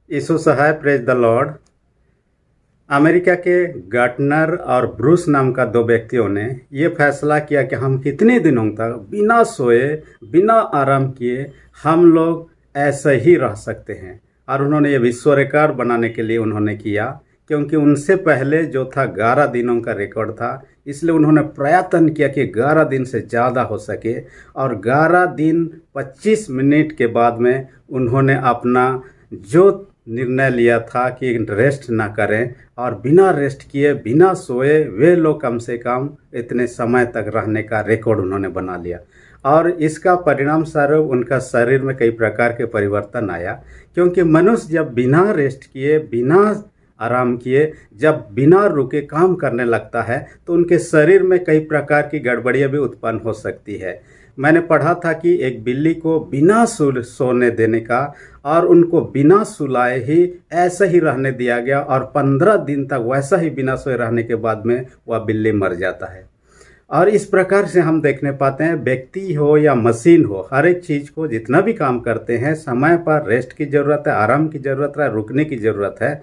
यीशु सहाय, praise the Lord. America के Gartner और ब्रूस नाम का दो व्यक्तियों ने ये फैसला किया कि हम कितने दिनों तक बिना सोए बिना आराम किए हम लोग ऐसे ही रह सकते हैं। और उन्होंने ये विश्व रिकॉर्ड बनाने के लिए उन्होंने किया, क्योंकि उनसे पहले जो था 11 दिनों का रिकॉर्ड था। इसलिए उन्होंने प्रयत्न किया कि 11 दिन से ज़्यादा हो सके, और 11 दिन 25 मिनट के बाद में उन्होंने अपना जो निर्णय लिया था कि रेस्ट ना करें, और बिना रेस्ट किए बिना सोए वे लोग कम से कम इतने समय तक रहने का रिकॉर्ड उन्होंने बना लिया। और इसका परिणाम स्वरूप उनका शरीर में कई प्रकार के परिवर्तन आया, क्योंकि मनुष्य जब बिना रेस्ट किए बिना आराम किए जब बिना रुके काम करने लगता है तो उनके शरीर में कई प्रकार की गड़बड़ियाँ भी उत्पन्न हो सकती है। मैंने पढ़ा था कि एक बिल्ली को बिना सोने देने का और उनको बिना सुलाए ही ऐसा ही रहने दिया गया, और 15 दिन तक वैसा ही बिना सोए रहने के बाद में वह बिल्ली मर जाता है। और इस प्रकार से हम देखने पाते हैं, व्यक्ति हो या मशीन हो, हर एक चीज़ को जितना भी काम करते हैं समय पर रेस्ट की ज़रूरत है, आराम की ज़रूरत है, रुकने की ज़रूरत है।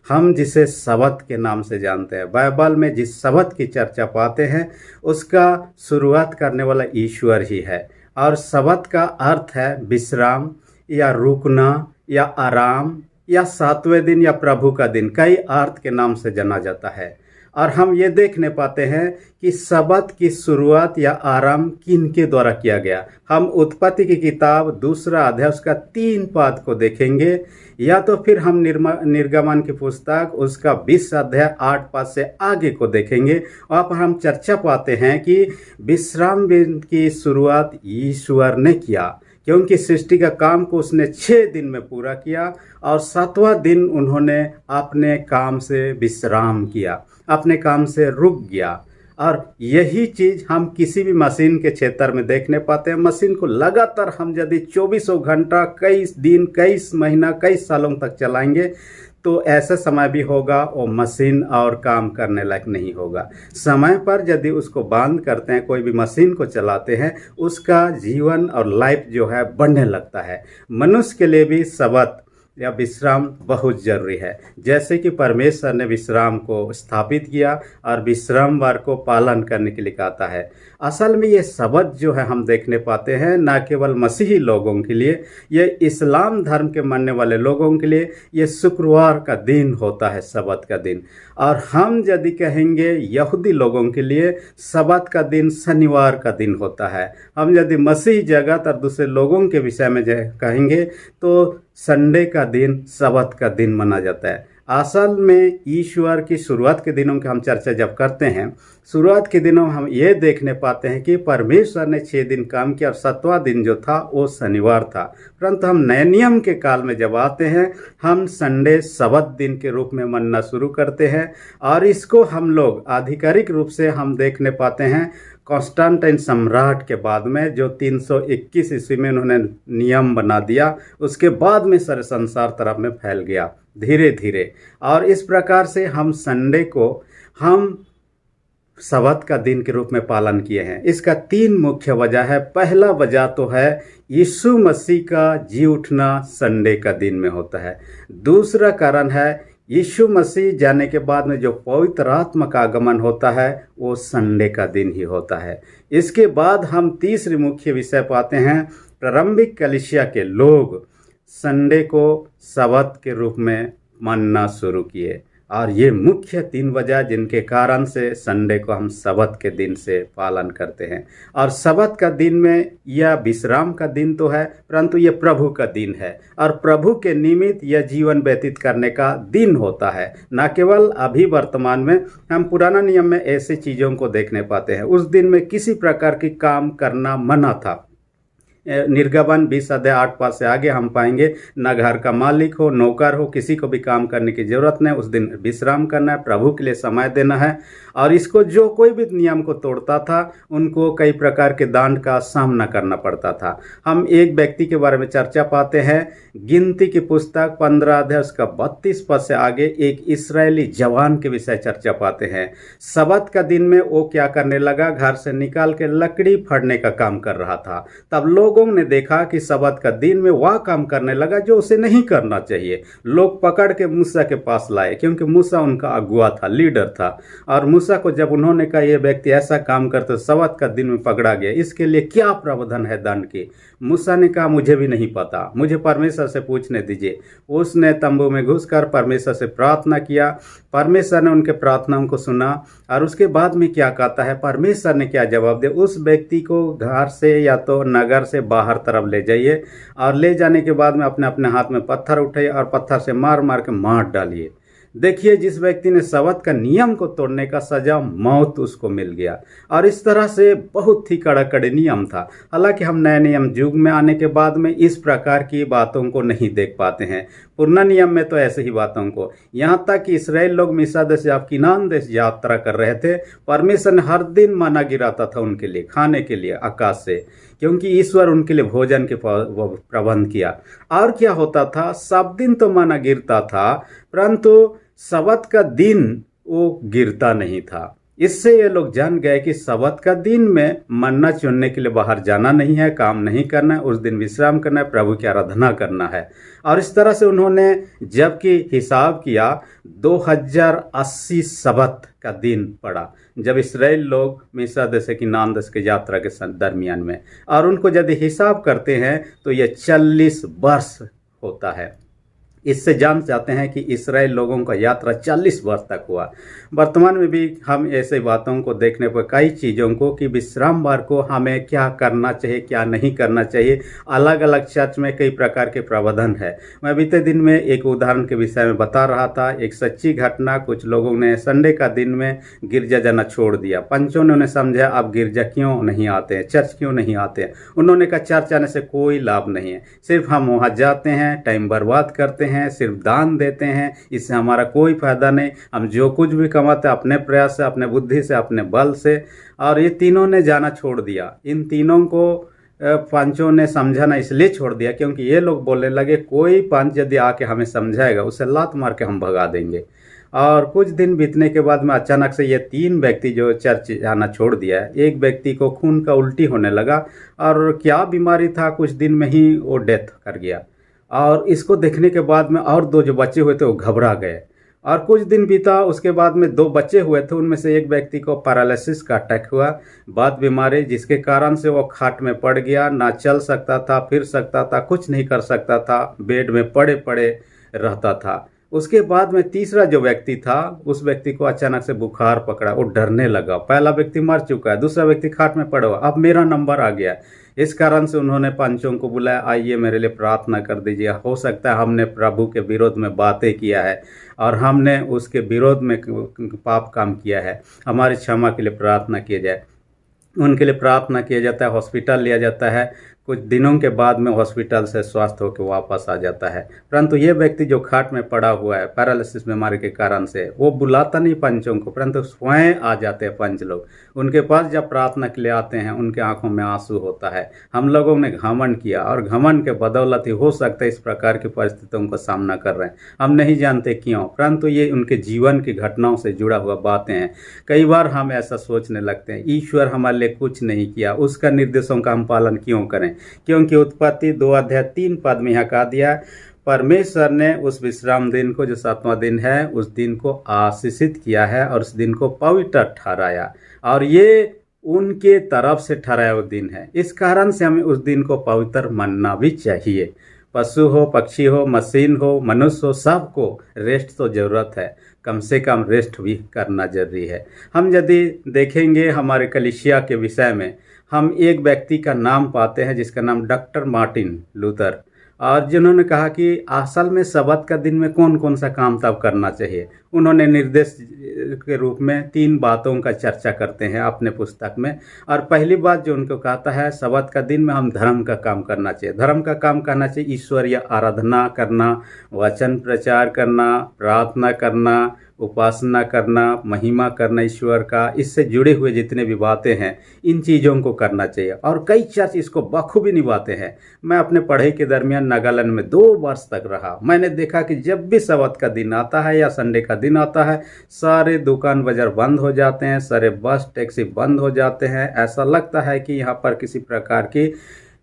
हम जिसे सबत के नाम से जानते हैं, बाइबल में जिस सबत की चर्चा पाते हैं उसका शुरुआत करने वाला ईश्वर ही है। और सबत का अर्थ है विश्राम या रुकना या आराम या 7वें दिन या प्रभु का दिन, कई अर्थ के नाम से जाना जाता है। और हम ये देखने पाते हैं कि सबत की शुरुआत या आराम किनके द्वारा किया गया। हम उत्पत्ति की किताब 2 अध्याय उसका 3 पद को देखेंगे, या तो फिर हम निर्गमन की पुस्तक उसका 20 अध्याय 8 पद से आगे को देखेंगे। वहाँ पर हम चर्चा पाते हैं कि विश्राम दिन की शुरुआत ईश्वर ने किया, क्योंकि सृष्टि का काम को उसने 6 दिन में पूरा किया, और 7वां दिन उन्होंने अपने काम से विश्राम किया, अपने काम से रुक गया। और यही चीज़ हम किसी भी मशीन के क्षेत्र में देखने पाते हैं। मशीन को लगातार हम यदि 24 घंटा कई दिन कई महीना कई सालों तक चलाएंगे तो ऐसा समय भी होगा वो मशीन और काम करने लायक नहीं होगा। समय पर यदि उसको बंद करते हैं, कोई भी मशीन को चलाते हैं, उसका जीवन और लाइफ जो है बढ़ने लगता है। मनुष्य के लिए भी सबत या विश्राम बहुत जरूरी है। जैसे कि परमेश्वर ने विश्राम को स्थापित किया और विश्रामवार को पालन करने के लिए कहता है। असल में ये सबत जो है हम देखने पाते हैं न केवल मसीही लोगों के लिए, ये इस्लाम धर्म के मानने वाले लोगों के लिए ये शुक्रवार का दिन होता है, सबत का दिन। और हम यदि कहेंगे यहूदी लोगों के लिए सबत का दिन शनिवार का दिन होता है। हम यदि मसीही जगत और दूसरे लोगों के विषय में कहेंगे तो संडे का दिन सबत का दिन माना जाता है। असल में ईश्वर की शुरुआत के दिनों की हम चर्चा जब करते हैं, शुरुआत के दिनों हम ये देखने पाते हैं कि परमेश्वर ने 6 दिन काम किया और 7वां दिन जो था वो शनिवार था। परंतु हम नए नियम के काल में जब आते हैं, हम संडे सबत दिन के रूप में मानना शुरू करते हैं, और इसको हम लोग आधिकारिक रूप से हम देखने पाते हैं कॉन्स्टेंटाइन सम्राट के बाद में, जो 321 ईस्वी में उन्होंने नियम बना दिया। उसके बाद में सारे संसार तरफ में फैल गया धीरे धीरे। और इस प्रकार से हम संडे को हम सबत का दिन के रूप में पालन किए हैं। इसका 3 मुख्य वजह है। पहला वजह तो है यीशु मसीह का जी उठना संडे का दिन में होता है। दूसरा कारण है यीशु मसीह जाने के बाद में जो पवित्र आत्मा का आगमन होता है वो संडे का दिन ही होता है। इसके बाद हम तीसरी मुख्य विषय पाते हैं, प्रारंभिक कलीसिया के लोग संडे को सबत के रूप में मानना शुरू किए। और ये मुख्य 3 वजह जिनके कारण से संडे को हम सबत के दिन से पालन करते हैं। और सबत का दिन में यह विश्राम का दिन तो है, परंतु ये प्रभु का दिन है, और प्रभु के निमित्त यह जीवन व्यतीत करने का दिन होता है। न केवल अभी वर्तमान में हम पुराना नियम में ऐसी चीज़ों को देखने पाते हैं। उस दिन में किसी प्रकार की काम करना मना था। निर्गमन 20 अध्याय 8 पद से आगे हम पाएंगे, न घर का मालिक हो नौकर हो किसी को भी काम करने की जरूरत नहीं। उस दिन विश्राम करना है, प्रभु के लिए समय देना है। और इसको जो कोई भी नियम को तोड़ता था उनको कई प्रकार के दंड का सामना करना पड़ता था। हम एक व्यक्ति के बारे में चर्चा पाते हैं, गिनती की पुस्तक 15 अध्याय उसका 32 पद से आगे एक इस्राएली जवान के विषय चर्चा पाते हैं। सबत का दिन में वो क्या करने लगा, घर से निकाल के लकड़ी फाड़ने का काम कर रहा था। तब लोग लोगों ने देखा कि सब्त का दिन में वह काम करने लगा जो उसे नहीं करना चाहिए। लोग पकड़ के मूसा के पास लाए, क्योंकि मूसा उनका अगुआ था, लीडर था। और मूसा को जब उन्होंने कहा ये व्यक्ति ऐसा काम करते सब्त का दिन में पकड़ा गया, इसके लिए क्या प्रावधान है दंड की? मूसा ने कहा मुझे भी नहीं पता, मुझे परमेश्वर से पूछने दीजिए। उसने तंबू में घुसकर परमेश्वर से प्रार्थना किया। परमेश्वर ने उनके प्रार्थनाओं को सुना और उसके बाद में क्या कहता है, परमेश्वर ने क्या जवाब दिया, उस व्यक्ति को घर से या तो नगर से बाहर तरफ ले जाइए और ले जाने के बाद में अपने अपने हाथ में पत्थर उठाइए और पत्थर से मार मार के मार डालिए। देखिए, जिस व्यक्ति ने सब्त का नियम को तोड़ने का सजा मौत उसको मिल गया। और इस तरह से बहुत ही कड़ाकड़ी नियम था। हालांकि हम नए नियम युग में आने के बाद में इस प्रकार की बातों को नहीं देख पाते हैं। पुराना नियम में तो ऐसे ही बातों को, यहाँ तक कि इस्राएल लोग मिस्र देश या किनान देश यात्रा कर रहे थे, परमेश्वर ने हर दिन मना गिराता था उनके लिए खाने के लिए आकाश से, क्योंकि ईश्वर उनके लिए भोजन के प्रबंध किया। और क्या होता था, सब दिन तो मना गिरता था, परंतु सब्त का दिन वो गिरता नहीं था। इससे ये लोग जान गए कि सब्त का दिन में मन्ना चुनने के लिए बाहर जाना नहीं है, काम नहीं करना है, उस दिन विश्राम करना है, प्रभु की आराधना करना है। और इस तरह से उन्होंने जबकि हिसाब किया 2080 सब्त का दिन पड़ा जब इसराइल लोग मिस्र देश की नान देश की यात्रा के दरमियान में, और उनको यदि हिसाब करते हैं तो ये 40 वर्ष होता है। इससे जान जाते हैं कि इस्राएल लोगों का यात्रा 40 वर्ष तक हुआ। वर्तमान में भी हम ऐसे बातों को देखने पर कई चीज़ों को कि विश्रामवार को हमें क्या करना चाहिए, क्या नहीं करना चाहिए, अलग अलग चर्च में कई प्रकार के प्रावधान है। मैं बीते दिन में एक उदाहरण के विषय में बता रहा था, एक सच्ची घटना। कुछ लोगों ने संडे का दिन में गिरजा जाना छोड़ दिया। पंचों ने उन्हें समझा आप गिरजा क्यों नहीं आते हैं, चर्च क्यों नहीं आते हैं। उन्होंने कहा चर्च आने से कोई लाभ नहीं है, सिर्फ हम वहाँ जाते हैं, टाइम बर्बाद करते हैं, सिर्फ दान देते हैं, इससे हमारा कोई फायदा नहीं। हम जो कुछ भी कमाते हैं अपने प्रयास से, अपने बुद्धि से, अपने बल से। और ये तीनों ने जाना छोड़ दिया। इन तीनों को पंचों ने समझाना इसलिए छोड़ दिया क्योंकि ये लोग बोलने लगे कोई पंच यदि आके हमें समझाएगा उसे लात मार के हम भगा देंगे। और कुछ दिन बीतने के बाद में अचानक से ये 3 व्यक्ति जो चर्च जाना छोड़ दिया है, एक व्यक्ति को खून का उल्टी होने लगा और क्या बीमारी था, कुछ दिन में ही वो डेथ कर गया। और इसको देखने के बाद में और 2 जो बच्चे हुए थे वो घबरा गए। और कुछ दिन बीता, उसके बाद में 2 बच्चे हुए थे, उनमें से एक व्यक्ति को पैरालिसिस का अटैक हुआ, बाद बीमारी, जिसके कारण से वो खाट में पड़ गया, ना चल सकता था, फिर सकता था, कुछ नहीं कर सकता था, बेड में पड़े पड़े रहता था। उसके बाद में तीसरा जो व्यक्ति था, उस व्यक्ति को अचानक से बुखार पकड़ा, वो डरने लगा। पहला व्यक्ति मर चुका है, दूसरा व्यक्ति खाट में पड़ा हुआ, अब मेरा नंबर आ गया। इस कारण से उन्होंने पंचों को बुलाया, आइए मेरे लिए प्रार्थना कर दीजिए। हो सकता है हमने प्रभु के विरोध में बातें किया है और हमने उसके विरोध में पाप काम किया है, हमारी क्षमा के लिए प्रार्थना किया जाए। उनके लिए प्रार्थना किया जाता है, हॉस्पिटल लिया जाता है, कुछ दिनों के बाद में हॉस्पिटल से स्वस्थ होकर वापस आ जाता है। परंतु ये व्यक्ति जो खाट में पड़ा हुआ है पैरालिसिस बीमारी के कारण से, वो बुलाता नहीं पंचों को, परंतु स्वयं आ जाते हैं पंच लोग। उनके पास जब प्रार्थना के लिए आते हैं उनके आंखों में आंसू होता है। हम लोगों ने घमंड किया और घमंड के बदौलत ही हो सकता है इस प्रकार की परिस्थितियों का सामना कर रहे हैं, हम नहीं जानते क्यों, परंतु ये उनके जीवन की घटनाओं से जुड़ा हुआ बातें हैं। कई बार हम ऐसा सोचने लगते हैं ईश्वर हमारे लिए कुछ नहीं किया, उसका निर्देशों का हम पालन क्यों करें, क्योंकि उत्पत्ति 2:3 में यहाँ कहा दिया, परमेश्वर ने उस विश्राम दिन को, जो 7वां दिन है, उस दिन को आशीषित किया है और उस दिन को पवित्र ठहराया, और ये उनके तरफ से ठहराया हुआ दिन है। इस कारण से हमें उस दिन को पवित्र मानना भी चाहिए। पशु हो, पक्षी हो, मशीन हो, मनुष्य हो, सबको रेस्ट तो ज़रूरत है, कम से कम रेस्ट भी करना जरूरी है। हम यदि देखेंगे हमारे कलीसिया के विषय में, हम एक व्यक्ति का नाम पाते हैं जिसका नाम डॉक्टर मार्टिन लूथर, और जिन्होंने कहा कि असल में सब्त का दिन में कौन कौन सा काम तब करना चाहिए। उन्होंने निर्देश के रूप में 3 बातों का चर्चा करते हैं अपने पुस्तक में। और पहली बात जो उनको कहता है, सब्त का दिन में हम धर्म का काम करना चाहिए। धर्म का काम करना चाहिए, ईश्वरीय आराधना करना, वचन प्रचार करना, प्रार्थना करना, उपासना करना, महिमा करना ईश्वर का, इससे जुड़े हुए जितने भी बातें हैं इन चीज़ों को करना चाहिए। और कई चर्च इसको बखूबी निभाते हैं। मैं अपने पढ़ाई के दरमियान नागालैंड में 2 वर्ष तक रहा। मैंने देखा कि जब भी सब्त का दिन आता है या संडे का दिन आता है, सारे दुकान बाजार बंद हो जाते हैं, सारे बस टैक्सी बंद हो जाते हैं। ऐसा लगता है कि यहाँ पर किसी प्रकार की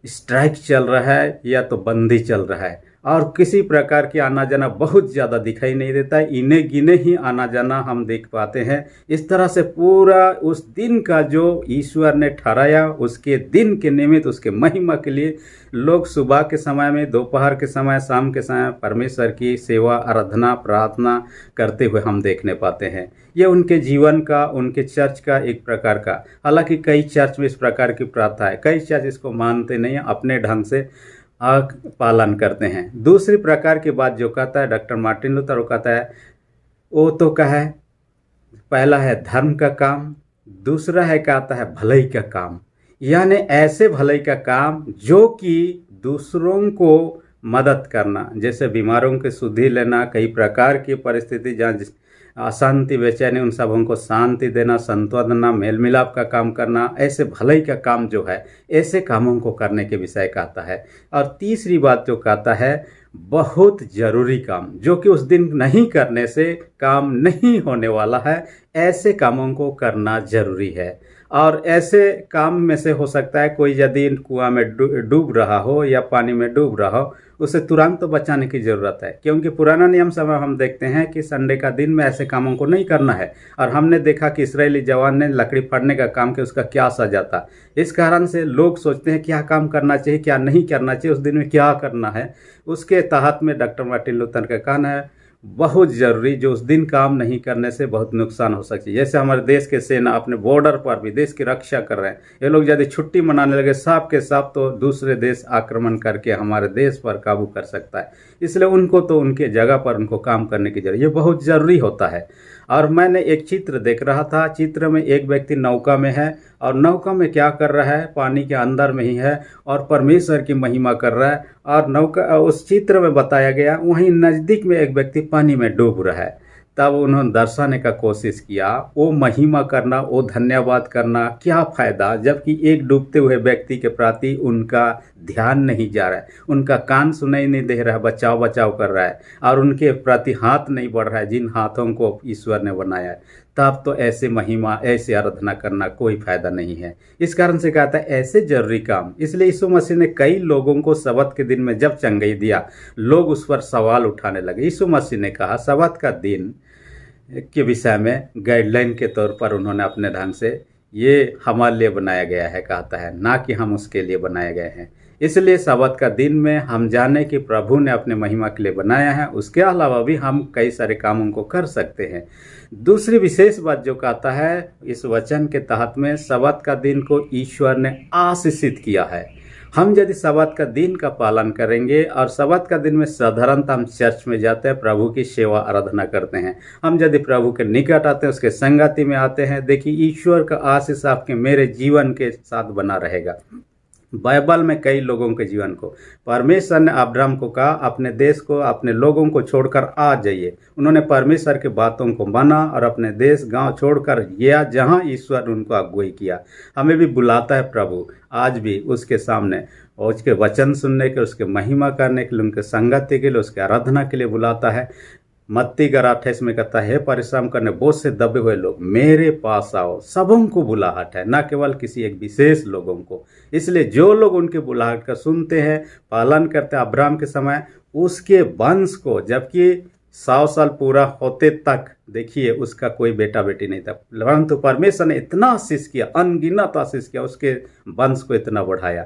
स्ट्राइक चल रहा है या तो बंदी चल रहा है, और किसी प्रकार की आना जाना बहुत ज़्यादा दिखाई नहीं देता है। इन्हें गिने ही आना जाना हम देख पाते हैं। इस तरह से पूरा उस दिन का जो ईश्वर ने ठहराया, उसके दिन के निमित्त, उसके महिमा के लिए लोग सुबह के समय में, दोपहर के समय, शाम के समय परमेश्वर की सेवा, आराधना, प्रार्थना करते हुए हम देखने पाते हैं। ये उनके जीवन का, उनके चर्च का एक प्रकार का, हालांकि कई चर्च में इस प्रकार की प्रथा है, कई चर्च इसको मानते नहीं हैं, अपने ढंग से पालन करते हैं। दूसरी प्रकार की बात जो कहता है डॉक्टर मार्टिन लूथर, वो कहता है, वो तो कहा है, पहला है धर्म का काम, दूसरा है कहता है भलाई का काम, यानी ऐसे भलाई का काम जो कि दूसरों को मदद करना, जैसे बीमारों की शुद्धि लेना, कई प्रकार की परिस्थिति जहाँ अशांति, बेचैनी, उन सबों को शांति देना, सांत्वना, मेल मिलाप का काम करना, ऐसे भलाई का काम जो है, ऐसे कामों को करने के विषय कहता है। और तीसरी बात जो कहता है, बहुत जरूरी काम जो कि उस दिन नहीं करने से काम नहीं होने वाला है, ऐसे कामों को करना जरूरी है। और ऐसे काम में से हो सकता है कोई यदि कुआं में डूब रहा हो या पानी में डूब रहा हो, उसे तुरंत तो बचाने की ज़रूरत है, क्योंकि पुराना नियम समय हम देखते हैं कि संडे का दिन में ऐसे कामों को नहीं करना है। और हमने देखा कि इस्राएली जवान ने लकड़ी फाड़ने का काम किया, उसका क्या सजा था। इस कारण से लोग सोचते हैं क्या काम करना चाहिए, क्या नहीं करना चाहिए, उस दिन में क्या करना है। उसके तहत में डॉक्टर मार्टिन लूथर का कहना है, बहुत ज़रूरी, जो उस दिन काम नहीं करने से बहुत नुकसान हो सकती है। जैसे हमारे देश के सेना अपने बॉर्डर पर भी देश की रक्षा कर रहे हैं, ये लोग यदि छुट्टी मनाने लगे साफ के साफ, तो दूसरे देश आक्रमण करके हमारे देश पर काबू कर सकता है। इसलिए उनको तो उनके जगह पर उनको काम करने की जरूरत, ये बहुत ज़रूरी होता है। और मैंने एक चित्र देख रहा था, चित्र में एक व्यक्ति नौका में है, और नौका में क्या कर रहा है, पानी के अंदर में ही है और परमेश्वर की महिमा कर रहा है। और नौका, उस चित्र में बताया गया, वहीं नज़दीक में एक व्यक्ति पानी में डूब रहा है। तब उन्होंने दर्शाने का कोशिश किया, वो महिमा करना, वो धन्यवाद करना, क्या फ़ायदा, जबकि एक डूबते हुए व्यक्ति के प्रति उनका ध्यान नहीं जा रहा है, उनका कान सुनाई नहीं दे रहा है, बचाव बचाव कर रहा है, और उनके प्रति हाथ नहीं बढ़ रहा है जिन हाथों को ईश्वर ने बनाया है। तब तो ऐसे महिमा, ऐसे आराधना करना कोई फायदा नहीं है। इस कारण से कहता है ऐसे जरूरी काम। इसलिए यीशु मसीह ने कई लोगों को सब्त के दिन में जब चंगाई दिया, लोग उस पर सवाल उठाने लगे। यीशु मसीह ने कहा, सब्त का दिन के विषय में गाइडलाइन के तौर पर उन्होंने अपने ढंग से, ये हमारे लिए बनाया गया है कहता है, ना कि हम उसके लिए बनाए गए हैं। इसलिए सब्त का दिन में हम जाने कि प्रभु ने अपने महिमा के लिए बनाया है, उसके अलावा भी हम कई सारे कामों को कर सकते हैं। दूसरी विशेष बात जो कहता है, इस वचन के तहत में सब्त का दिन को ईश्वर ने आशीषित किया है। हम यदि सब्त का दिन का पालन करेंगे, और सब्त का दिन में साधारणतः हम चर्च में जाते हैं, प्रभु की सेवा आराधना करते हैं, हम यदि प्रभु के निकट आते हैं, उसके संगति में आते हैं, देखिए ईश्वर का आशीष आपके मेरे जीवन के साथ बना रहेगा। बाइबल में कई लोगों के जीवन को परमेश्वर ने अब्राहम को कहा, अपने देश को, अपने लोगों को छोड़कर आ जाइए। उन्होंने परमेश्वर की बातों को माना और अपने देश गांव छोड़कर गया जहां ईश्वर ने उनको अगुवाई किया। हमें भी बुलाता है प्रभु आज भी उसके सामने, और उसके वचन सुनने के, उसके महिमा करने के लिए, उनके संगति के लिए, उसके आराधना के लिए बुलाता है। मत्ती 11:28 में कहता है, परिश्रम करने बोझ से दबे हुए लोग मेरे पास आओ। सबों को बुलाहट है, न केवल किसी एक विशेष लोगों को। इसलिए जो लोग उनके बुलाहट का सुनते हैं, पालन करते हैं, अब्राहम के समय उसके वंश को, जबकि 100 साल पूरा होते तक देखिए उसका कोई बेटा बेटी नहीं था, परंतु परमेश्वर ने इतना आशीष किया, अनगिनत आशीष किया, उसके वंश को इतना बढ़ाया।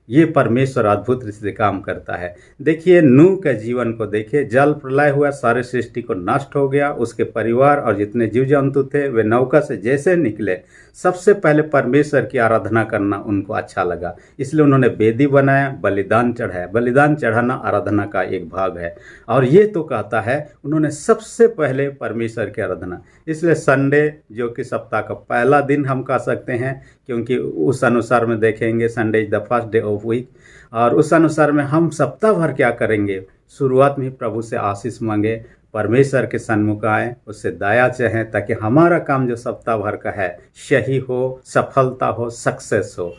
ये परमेश्वर अद्भुत रीति से काम करता है। देखिए नूह के जीवन को देखिए, जल प्रलय हुआ, सारे सृष्टि को नष्ट हो गया, उसके परिवार और जितने जीव जंतु थे वे नौका से जैसे निकले, सबसे पहले परमेश्वर की आराधना करना उनको अच्छा लगा, इसलिए उन्होंने वेदी बनाया, बलिदान चढ़ाया। बलिदान चढ़ाना आराधना का एक भाग है, और ये तो कहता है उन्होंने सबसे पहले परमेश्वर की आराधना। इसलिए संडे जो कि सप्ताह का पहला दिन हम कह सकते हैं, क्योंकि उस अनुसार में देखेंगे Sunday is the first day of week, और उस अनुसार में हम सप्ताह भर क्या करेंगे, शुरुआत में प्रभु से आशीष मांगे, परमेश्वर के सन्मुख आए, उससे दया चाहें, ताकि हमारा काम जो सप्ताह भर का है सही हो, सफलता हो, सक्सेस हो।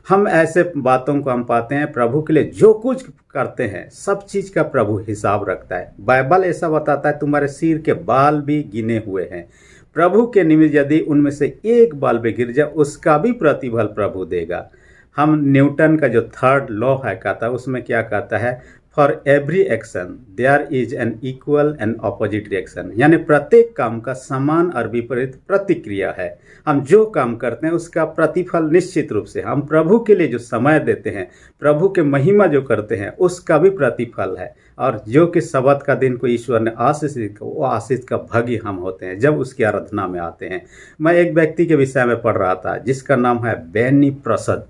हम ऐसे बातों को हम पाते हैं, प्रभु के लिए जो कुछ करते हैं सब चीज़ का प्रभु हिसाब रखता है। बाइबल ऐसा बताता है, तुम्हारे सिर के बाल भी गिने हुए हैं। प्रभु के निमित्त यदि उनमें से एक बाल भी गिर जाए, उसका भी प्रतिफल प्रभु देगा। हम न्यूटन का जो थर्ड लॉ है कहता है, उसमें क्या कहता है, for every action there is an equal and opposite reaction, यानी प्रत्येक काम का समान और विपरीत प्रतिक्रिया है। हम जो काम करते हैं उसका प्रतिफल निश्चित रूप से, हम प्रभु के लिए जो समय देते हैं, प्रभु के महिमा जो करते हैं, उसका भी प्रतिफल है। और जो कि शब्द का दिन को ईश्वर ने आशीषित, वो आशीष का भागी हम होते हैं जब उसकी आराधना में आते हैं। मैं एक व्यक्ति के विषय में पढ़ रहा था जिसका नाम है बेनी प्रसाद,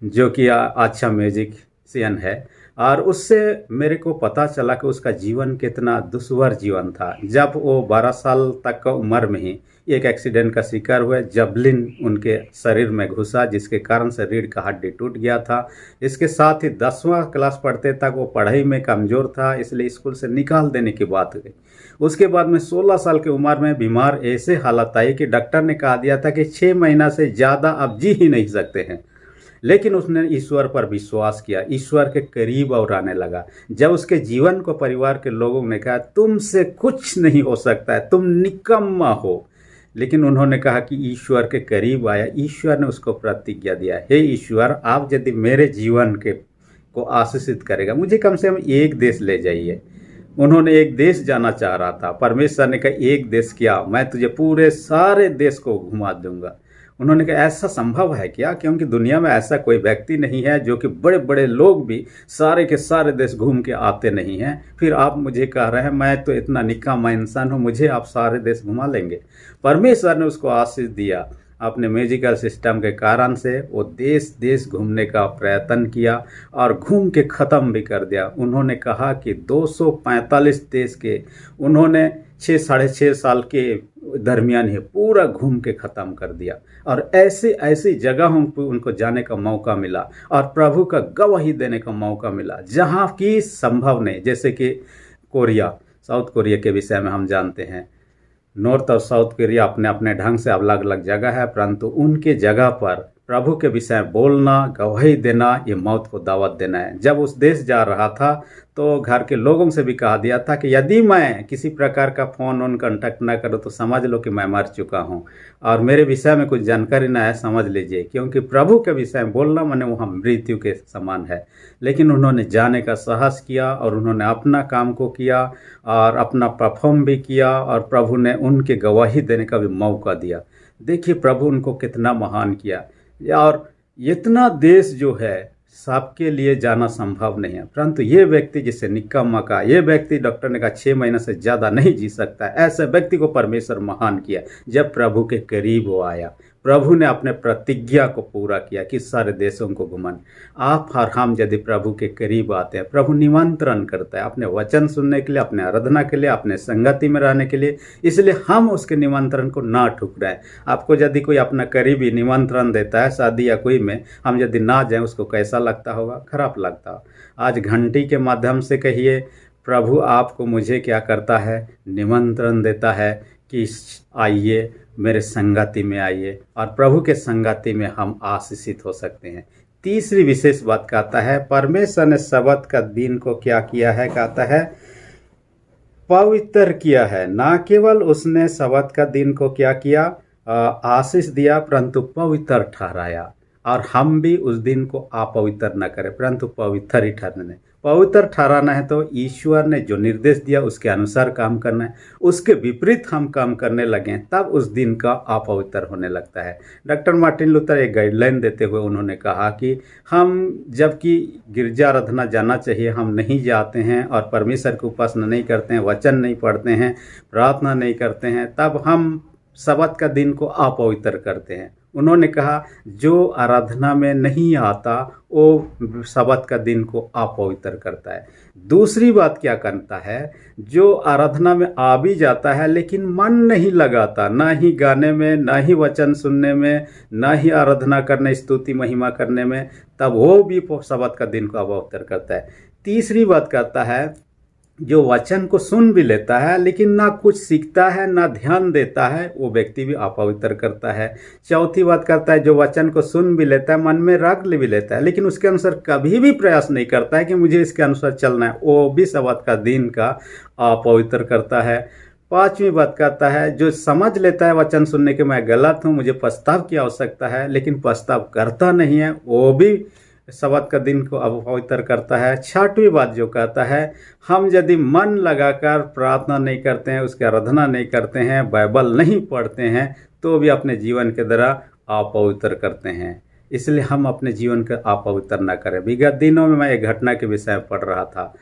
जो कि अच्छा म्यूजिशियन है, और उससे मेरे को पता चला कि उसका जीवन कितना दुश्वार जीवन था। जब वो 12 साल तक का उम्र में ही एक एक्सीडेंट का शिकार हुए, जबलिन उनके शरीर में घुसा, जिसके कारण से रीढ़ का हड्डी टूट गया था। इसके साथ ही 10वां क्लास पढ़ते तक वो पढ़ाई में कमज़ोर था, इसलिए स्कूल से निकाल देने की बात हुई। उसके बाद में 16 साल की उम्र में बीमार ऐसे हालत आई कि डॉक्टर ने कहा दिया था कि 6 महीना से ज़्यादा अब जी ही नहीं सकते हैं। लेकिन उसने ईश्वर पर विश्वास किया, ईश्वर के करीब और आने लगा। जब उसके जीवन को परिवार के लोगों ने कहा तुमसे कुछ नहीं हो सकता है, तुम निकम्मा हो, लेकिन उन्होंने कहा कि ईश्वर के करीब आया। ईश्वर ने उसको प्रतिज्ञा दिया, हे ईश्वर, आप यदि मेरे जीवन के को आशीषित करेगा, मुझे कम से कम एक देश ले जाइए। उन्होंने एक देश जाना चाह रहा था। परमेश्वर ने कहा एक देश क्या, मैं तुझे पूरे सारे देश को घुमा दूंगा। उन्होंने कहा ऐसा संभव है क्या, क्योंकि दुनिया में ऐसा कोई व्यक्ति नहीं है जो कि बड़े बड़े लोग भी सारे के सारे देश घूम के आते नहीं हैं। फिर आप मुझे कह रहे हैं मैं तो इतना निकम्मा इंसान हूँ, मुझे आप सारे देश घुमा लेंगे। परमेश्वर ने उसको आशीष दिया। अपने म्यूजिकल सिस्टम के कारण से वो देश देश घूमने का प्रयत्न किया और घूम के ख़त्म भी कर दिया। उन्होंने कहा कि 245 देश के उन्होंने 6-6.5 साल के दरमियान ही पूरा घूम के ख़त्म कर दिया। और ऐसी ऐसी जगहों पर उनको जाने का मौका मिला और प्रभु का गवाही देने का मौका मिला जहाँ की संभव नहीं। जैसे कि कोरिया, साउथ कोरिया के विषय में हम जानते हैं, नॉर्थ और साउथ कोरिया अपने अपने ढंग से अलग अलग जगह है, परंतु उनके जगह पर प्रभु के विषय बोलना, गवाही देना, ये मौत को दावत देना है। जब उस देश जा रहा था तो घर के लोगों से भी कहा दिया था कि यदि मैं किसी प्रकार का फ़ोन ऑन कॉन्टैक्ट ना करूँ तो समझ लो कि मैं मर चुका हूँ, और मेरे विषय में कुछ जानकारी ना है समझ लीजिए, क्योंकि प्रभु के विषय में बोलना मैंने वहाँ मृत्यु के समान है। लेकिन उन्होंने जाने का साहस किया और उन्होंने अपना काम को किया और अपना परफॉर्म भी किया, और प्रभु ने उनके गवाही देने का भी मौका दिया। देखिए प्रभु उनको कितना महान किया। और इतना देश जो है सबके लिए जाना संभव नहीं है, परंतु ये व्यक्ति जिसे निकम्मा का, ये व्यक्ति डॉक्टर ने कहा 6 महीने से ज़्यादा नहीं जी सकता, ऐसे व्यक्ति को परमेश्वर महान किया। जब प्रभु के करीब वो आया, प्रभु ने अपने प्रतिज्ञा को पूरा किया कि सारे देशों को घुमान। आप और हम यदि प्रभु के करीब आते हैं, प्रभु निमंत्रण करता है अपने वचन सुनने के लिए, अपने आराधना के लिए, अपने संगति में रहने के लिए, इसलिए हम उसके निमंत्रण को ना ठुकराएं। आपको यदि कोई अपना करीबी निमंत्रण देता है शादी या कोई में, हम यदि ना जाएं उसको कैसा लगता होगा? खराब लगता। आज घंटी के माध्यम से कहिए, प्रभु आपको मुझे क्या करता है? निमंत्रण देता है कि आइए मेरे संगति में आइए, और प्रभु के संगति में हम आशीषित हो सकते हैं। तीसरी विशेष बात कहता है, परमेश्वर ने शब्द का दिन को क्या किया है? कहता है पवित्र किया है। ना केवल उसने शब्द का दिन को क्या किया, आशीष दिया, परंतु पवित्र ठहराया। और हम भी उस दिन को अपवित्र न करें, परंतु पवित्र ही ठहराना। पवित्र ठहराना है तो ईश्वर ने जो निर्देश दिया उसके अनुसार काम करना है। उसके विपरीत हम काम करने लगें तब उस दिन का अपवित्र होने लगता है। डॉक्टर मार्टिन लूथर एक गाइडलाइन देते हुए उन्होंने कहा कि हम जबकि गिरजा आराधना जाना चाहिए, हम नहीं जाते हैं और परमेश्वर की उपासना नहीं करते हैं, वचन नहीं पढ़ते हैं, प्रार्थना नहीं करते हैं, तब हम शब्द का दिन को अपवित्र करते हैं। उन्होंने कहा जो आराधना में नहीं आता वो शब्द का दिन को अपवित्र करता है। दूसरी बात क्या करता है, जो आराधना में आ भी जाता है लेकिन मन नहीं लगाता, ना ही गाने में, ना ही वचन सुनने में, ना ही आराधना करने, स्तुति महिमा करने में, तब वो भी शब्द का दिन को अपवित्र करता है। तीसरी बात कहता है, जो वचन को सुन भी लेता है लेकिन ना कुछ सीखता है, ना ध्यान देता है, वो व्यक्ति भी अपवित्र करता है। चौथी बात करता है, जो वचन को सुन भी लेता है, मन में रख भी लेता है, लेकिन उसके अनुसार कभी भी प्रयास नहीं करता है कि मुझे इसके अनुसार चलना है, वो भी शब्द का दिन का अपवित्र करता है। 5वीं बात कहता है, जो समझ लेता है वचन सुनने के मैं गलत हूँ, मुझे पछताव की आवश्यकता है, लेकिन पछताव करता नहीं है, वो भी शब्द का दिन को अपवित्र करता है। 6वीं बात जो कहता है, हम यदि मन लगाकर प्रार्थना नहीं करते हैं, उसकी आराधना नहीं करते हैं, बाइबल नहीं पढ़ते हैं, तो भी अपने जीवन के द्वारा अपवित्र करते हैं। इसलिए हम अपने जीवन को अपवित्र न करें। विगत दिनों में मैं एक घटना के विषय में पढ़ रहा था।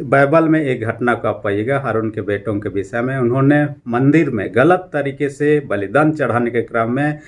बाइबल में एक घटना को आप पाइएगा, हारून के बेटों के विषय में। उन्होंने मंदिर में गलत तरीके से बलिदान चढ़ाने के क्रम में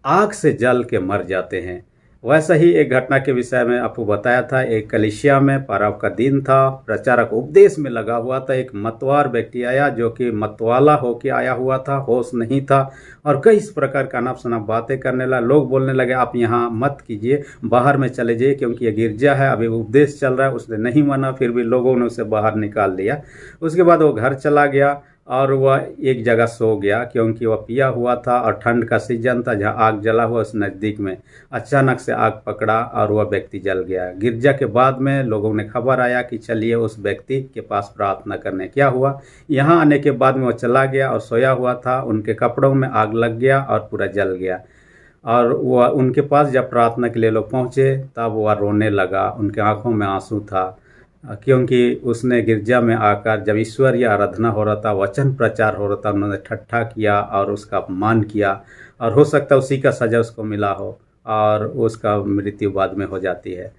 आग से जल के मर जाते हैं। वैसा ही एक घटना के विषय में आपको बताया था। एक कलीसिया में पर्व का दिन था, प्रचारक उपदेश में लगा हुआ था। एक मतवार व्यक्ति आया जो कि मतवाला होके आया हुआ था, होश नहीं था, और कई इस प्रकार का अनाप शनाप बातें करने लगा। लोग बोलने लगे आप यहाँ मत कीजिए, बाहर में चले जाइए, क्योंकि ये गिरजा है, अभी उपदेश चल रहा है। उसने नहीं माना, फिर भी लोगों ने उसे बाहर निकाल दिया। उसके बाद वो घर चला गया और वह एक जगह सो गया, क्योंकि वह पिया हुआ था और ठंड का सीजन था, जहाँ आग जला हुआ उस नज़दीक में अचानक से आग पकड़ा और वह व्यक्ति जल गया। गिरजा के बाद में लोगों ने खबर आया कि चलिए उस व्यक्ति के पास प्रार्थना करने। क्या हुआ, यहाँ आने के बाद में वह चला गया और सोया हुआ था, उनके कपड़ों में आग लग गया और पूरा जल गया। और वह उनके पास जब प्रार्थना के लिए लोग पहुँचे तब वह रोने लगा, उनके आँखों में आंसू था, क्योंकि उसने गिरजा में आकर जब ईश्वरीय आराधना हो रहा था, वचन प्रचार हो रहा था, उन्होंने ठट्ठा किया और उसका अपमान किया, और हो सकता है उसी का सज़ा उसको मिला हो और उसका मृत्यु बाद में हो जाती है।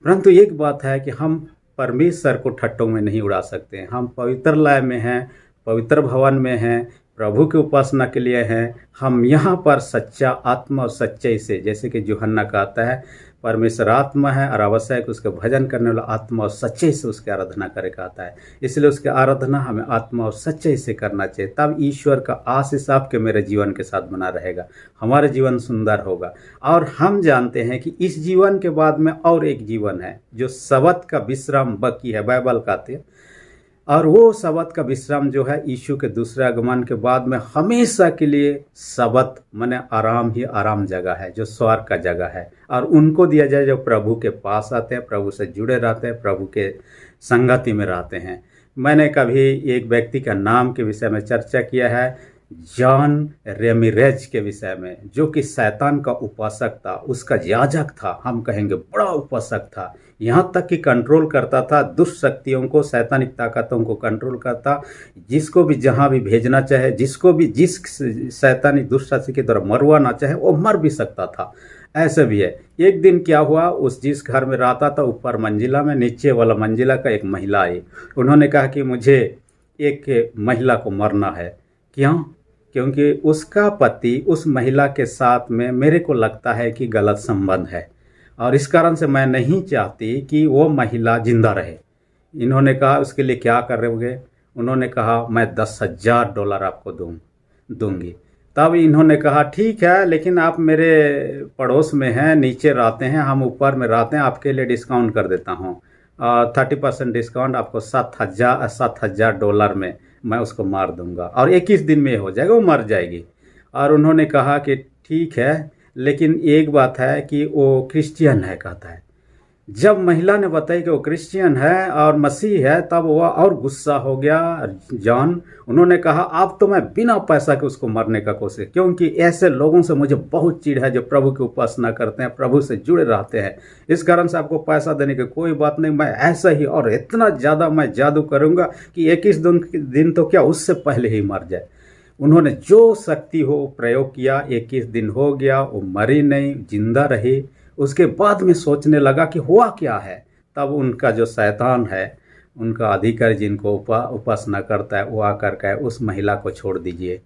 परंतु एक बात है कि हम परमेश्वर को ठट्टों में नहीं उड़ा सकते। हम पवित्र लय में हैं, पवित्र भवन में हैं, प्रभु की उपासना के लिए हैं। हम यहाँ पर सच्चा आत्मा और सच्चाई से, जैसे कि यूहन्ना कहता है, परमेश्वर आत्मा है और आवश्यक उसके भजन करने वाला आत्मा और सच्चाई से उसकी आराधना करे कहता है। इसलिए उसकी आराधना हमें आत्मा और सच्चाई से करना चाहिए, तब ईश्वर का आशीष आपके मेरे जीवन के साथ बना रहेगा, हमारा जीवन सुंदर होगा। और हम जानते हैं कि इस जीवन के बाद में और एक जीवन है जो सब्त का विश्राम बाकी है, बाइबल कहते हैं। और वो सब्त का विश्राम जो है यीशु के दूसरे आगमन के बाद में हमेशा के लिए सब्त माने आराम ही आराम जगह है, जो स्वर्ग का जगह है, और उनको दिया जाए जो प्रभु के पास आते हैं, प्रभु से जुड़े रहते हैं, प्रभु के संगति में रहते हैं। मैंने कभी एक व्यक्ति का नाम के विषय में चर्चा किया है, जॉन रेमिरेज के विषय में, जो कि शैतान का उपासक था, उसका याजक था, हम कहेंगे बड़ा उपासक था, यहाँ तक कि कंट्रोल करता था दुष्ट शक्तियों को, शैतानिक ताकतों को कंट्रोल करता, जिसको भी जहाँ भी भेजना चाहे, जिसको भी जिस शैतानिक दुष्ट शक्ति के द्वारा मरवाना चाहे वो मर भी सकता था। ऐसे भी है। एक दिन क्या हुआ, उस जिस घर में रहता था ऊपर मंजिला में, नीचे वाला मंजिला का एक महिला आई। उन्होंने कहा कि मुझे एक महिला को मरना है। क्यों? क्योंकि उसका पति उस महिला के साथ में मेरे को लगता है कि गलत संबंध है, और इस कारण से मैं नहीं चाहती कि वो महिला जिंदा रहे। इन्होंने कहा उसके लिए क्या कर रहे? उन्होंने कहा मैं $10,000 आपको दूंगी। तब इन्होंने कहा ठीक है, लेकिन आप मेरे पड़ोस में हैं, नीचे रहते हैं, हम ऊपर में रहते हैं, आपके लिए डिस्काउंट कर देता हूँ, 30% डिस्काउंट, आपको $7,000 में मैं उसको मार दूंगा और 21 दिन में हो जाएगा, वो मर जाएगी। और उन्होंने कहा कि ठीक है, लेकिन एक बात है कि वो क्रिश्चियन है, कहता है। जब महिला ने बताई कि वो क्रिश्चियन है और मसीह है, तब वह और गुस्सा हो गया जॉन। उन्होंने कहा अब तो मैं बिना पैसा के उसको मरने का कोशिश, क्योंकि ऐसे लोगों से मुझे बहुत चिढ़ है जो प्रभु की उपासना करते हैं, प्रभु से जुड़े रहते हैं। इस कारण से आपको पैसा देने की कोई बात नहीं, मैं ऐसा ही और इतना ज़्यादा मैं जादू करूँगा कि 21 दिन तो क्या उससे पहले ही मर जाए। उन्होंने जो शक्ति हो प्रयोग किया, 21 दिन हो गया, वो मरी नहीं, जिंदा रही। उसके बाद में सोचने लगा कि हुआ क्या है। तब उनका जो शैतान है, उनका अधिकारी जिनको उपासना करता है, वो आकर के उस महिला को छोड़ दीजिए।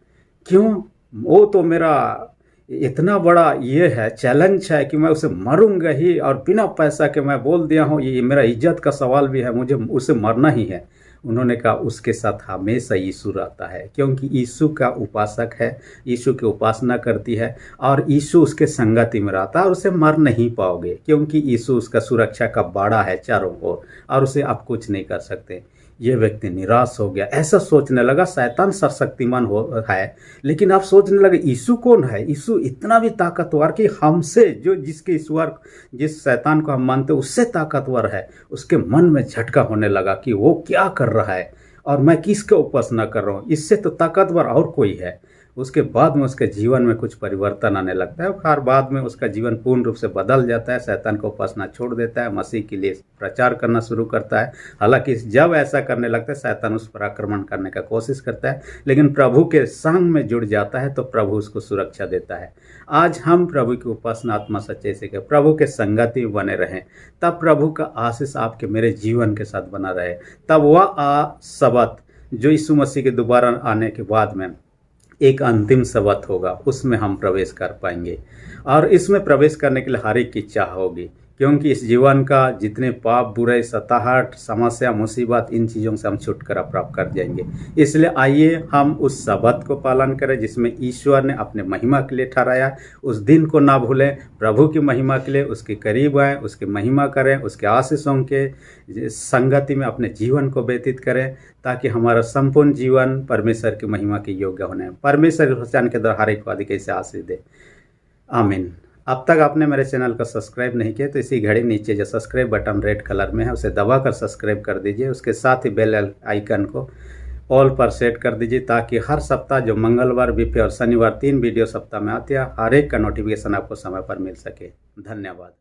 क्यों? वो तो मेरा इतना बड़ा ये है, चैलेंज है कि मैं उसे मरूंगा ही, और बिना पैसा के मैं बोल दिया हूँ, ये मेरा इज्जत का सवाल भी है, मुझे उसे मरना ही है। उन्होंने कहा उसके साथ हमेशा यीशु रहता है, क्योंकि यीशु का उपासक है, यीशु की उपासना करती है और यीशु उसके संगति में रहता है, और उसे मर नहीं पाओगे, क्योंकि यीशु उसका सुरक्षा का बाड़ा है चारों ओर, और उसे आप कुछ नहीं कर सकते। ये व्यक्ति निराश हो गया, ऐसा सोचने लगा शैतान सर्वशक्तिमान है, लेकिन आप सोचने लगे यीशु कौन है? यीशु इतना भी ताकतवर कि हमसे जो जिसके ईश्वर, जिस शैतान को हम मानते हैं उससे ताकतवर है। उसके मन में झटका होने लगा कि वो क्या कर रहा है, और मैं किसका उपासना कर रहा हूँ, इससे तो ताकतवर और कोई है। उसके बाद में उसके जीवन में कुछ परिवर्तन आने लगता है और बाद में उसका जीवन पूर्ण रूप से बदल जाता है, शैतान को उपासना छोड़ देता है, मसीह के लिए प्रचार करना शुरू करता है। हालांकि जब ऐसा करने लगता है शैतान उस पर आक्रमण करने का कोशिश करता है, लेकिन प्रभु के संग में जुड़ जाता है तो प्रभु उसको सुरक्षा देता है। आज हम प्रभु की उपासना आत्मा सच्चे से करें, प्रभु के संगति में बने रहें, तब प्रभु का आशीष आपके मेरे जीवन के साथ बना रहे। तब वह सबत जो यीशु मसीह के दोबारा आने के बाद में एक अंतिम सबत होगा, उसमें हम प्रवेश कर पाएंगे। और इसमें प्रवेश करने के लिए हर एक की चाह होगी, क्योंकि इस जीवन का जितने पाप, बुराई, सताहट, समस्या, मुसीबत, इन चीज़ों से हम छुटकारा प्राप्त कर जाएंगे। इसलिए आइए हम उस सबत को पालन करें जिसमें ईश्वर ने अपने महिमा के लिए ठहराया। उस दिन को ना भूलें, प्रभु की महिमा के लिए उसके करीब आएँ, उसकी महिमा करें, उसके आशीषों के संगति में अपने जीवन को व्यतीत करें, ताकि हमारा संपूर्ण जीवन परमेश्वर की महिमा के योग्य होने। परमेश्वर वचन के द्वारा हर एक को अधिक ऐसे आशीष दे। आमीन। अब तक आपने मेरे चैनल को सब्सक्राइब नहीं किया तो इसी घड़ी नीचे जो सब्सक्राइब बटन रेड कलर में है उसे दबाकर सब्सक्राइब कर दीजिए। उसके साथ ही बेल आइकन को ऑल पर सेट कर दीजिए, ताकि हर सप्ताह जो मंगलवार, बुधवार और शनिवार 3 वीडियो सप्ताह में आती है, हर एक का नोटिफिकेशन आपको समय पर मिल सके। धन्यवाद।